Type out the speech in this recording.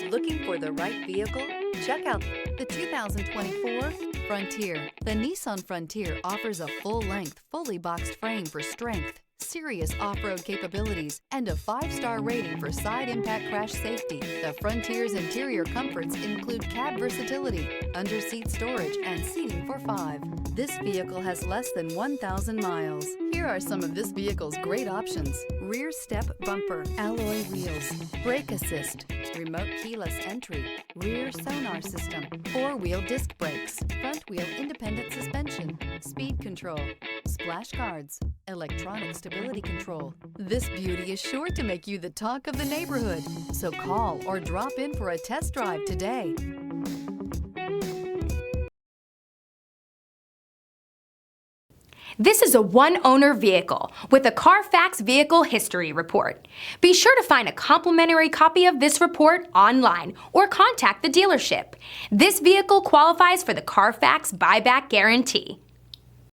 Looking for the right vehicle? Check out the 2024 Frontier. The Nissan Frontier offers a full-length, fully boxed frame for strength, serious off-road capabilities, and a 5-star rating for side impact crash safety. The Frontier's interior comforts include cab versatility, under-seat storage, and seating for 5. This vehicle has less than 1,000 miles. Here are some of this vehicle's great options: rear step bumper, alloy wheels, brake assist, remote keyless entry, rear sonar system, 4-wheel disc brakes, front wheel independent suspension, speed control, splash guards, electronic stability control. This beauty is sure to make you the talk of the neighborhood. So call or drop in for a test drive today. This is a one-owner vehicle with a Carfax Vehicle History Report. Be sure to find a complimentary copy of this report online or contact the dealership. This vehicle qualifies for the Carfax Buyback Guarantee.